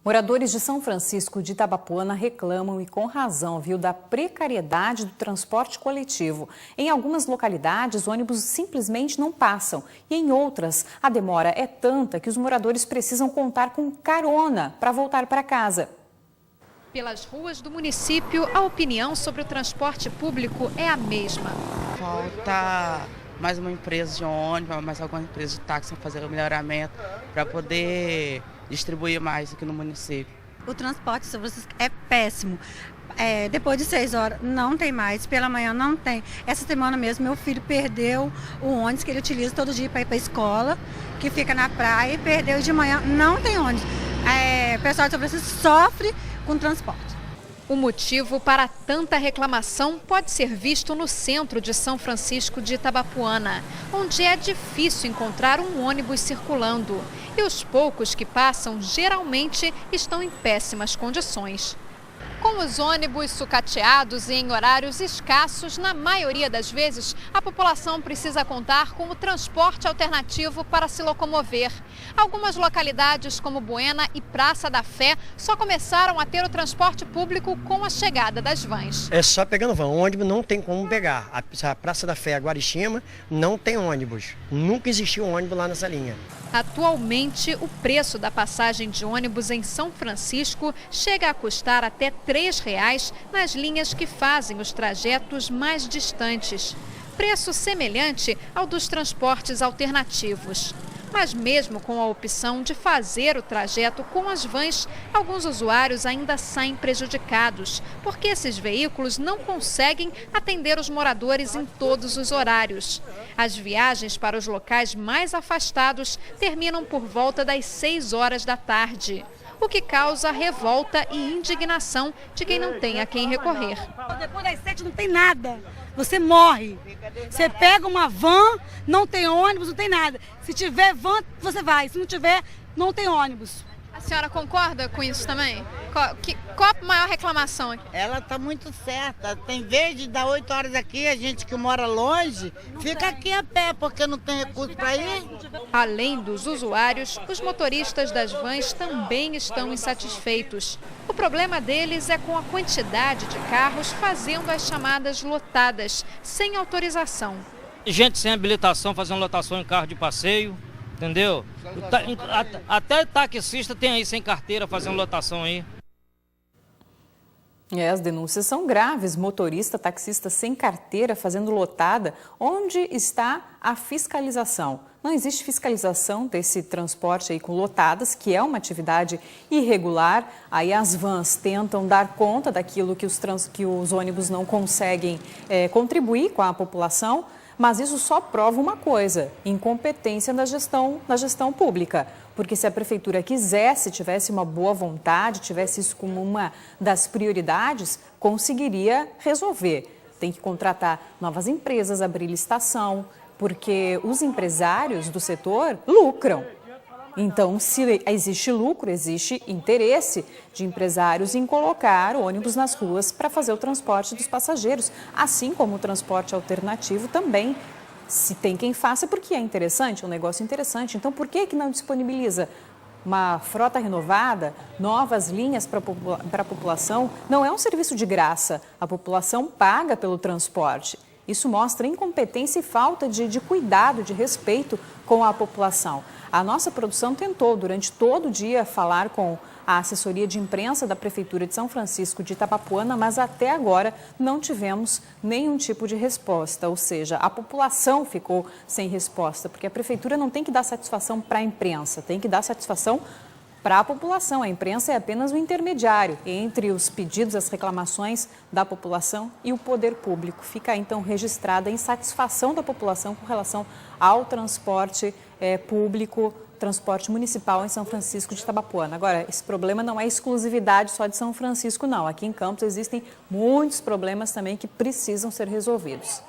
Moradores de São Francisco de Itabapoana reclamam, e com razão, da precariedade do transporte coletivo. Em algumas localidades, ônibus simplesmente não passam. E em outras, a demora é tanta que os moradores precisam contar com carona para voltar para casa. Pelas ruas do município, a opinião sobre o transporte público é a mesma. Falta mais uma empresa de ônibus, mais alguma empresa de táxi para fazer o melhoramento, para poder distribuir mais aqui no município. O transporte é péssimo. Depois de 6 horas não tem mais, pela manhã não tem. Essa semana mesmo meu filho perdeu o ônibus que ele utiliza todo dia para ir para a escola, que fica na praia, e perdeu de manhã, não tem ônibus. O pessoal de São Francisco sofre com transporte. O motivo para tanta reclamação pode ser visto no centro de São Francisco de Itabapoana, onde é difícil encontrar um ônibus circulando. E os poucos que passam geralmente estão em péssimas condições. Com os ônibus sucateados e em horários escassos, na maioria das vezes, a população precisa contar com o transporte alternativo para se locomover. Algumas localidades, como Buena e Praça da Fé, só começaram a ter o transporte público com a chegada das vans. É só pegando van, o ônibus não tem como pegar. A Praça da Fé, a Guarixima, não tem ônibus. Nunca existiu ônibus lá nessa linha. Atualmente, o preço da passagem de ônibus em São Francisco chega a custar até R$3 nas linhas que fazem os trajetos mais distantes. Preço semelhante ao dos transportes alternativos. Mas mesmo com a opção de fazer o trajeto com as vans, alguns usuários ainda saem prejudicados, porque esses veículos não conseguem atender os moradores em todos os horários. As viagens para os locais mais afastados terminam por volta das 6 horas da tarde, o que causa revolta e indignação de quem não tem a quem recorrer. Depois das 7 não tem nada, você morre. Você pega uma van, não tem ônibus, não tem nada. Se tiver van, você vai, se não tiver, não tem ônibus. A senhora concorda com isso também? Qual a maior reclamação aqui? Ela está muito certa. Tem vez de dar 8 horas aqui, a gente que mora longe, fica aqui a pé, porque não tem recurso para ir. Além dos usuários, os motoristas das vans também estão insatisfeitos. O problema deles é com a quantidade de carros fazendo as chamadas lotadas, sem autorização. Gente sem habilitação fazendo lotação em carro de passeio. Entendeu? Até taxista tem aí sem carteira fazendo lotação aí. As denúncias são graves. Motorista, taxista sem carteira fazendo lotada. Onde está a fiscalização? Não existe fiscalização desse transporte aí com lotadas, que é uma atividade irregular. Aí as vans tentam dar conta daquilo que os ônibus não conseguem contribuir com a população. Mas isso só prova uma coisa: incompetência da gestão pública. Porque se a prefeitura quisesse, tivesse uma boa vontade, tivesse isso como uma das prioridades, conseguiria resolver. Tem que contratar novas empresas, abrir licitação, porque os empresários do setor lucram. Então, se existe lucro, existe interesse de empresários em colocar ônibus nas ruas para fazer o transporte dos passageiros, assim como o transporte alternativo também. Se tem quem faça, porque é interessante, é um negócio interessante. Então, por que não disponibiliza uma frota renovada, novas linhas para a população? Não é um serviço de graça, a população paga pelo transporte. Isso mostra incompetência e falta de cuidado, de respeito com a população. A nossa produção tentou, durante todo o dia, falar com a assessoria de imprensa da Prefeitura de São Francisco de Itabapoana, mas até agora não tivemos nenhum tipo de resposta. Ou seja, a população ficou sem resposta, porque a Prefeitura não tem que dar satisfação para a imprensa, tem que dar satisfação para a população. A imprensa é apenas um intermediário entre os pedidos, as reclamações da população e o poder público. Fica então registrada a insatisfação da população com relação ao transporte público, transporte municipal em São Francisco de Itabapoana. Agora, esse problema não é exclusividade só de São Francisco, não. Aqui em Campos existem muitos problemas também que precisam ser resolvidos.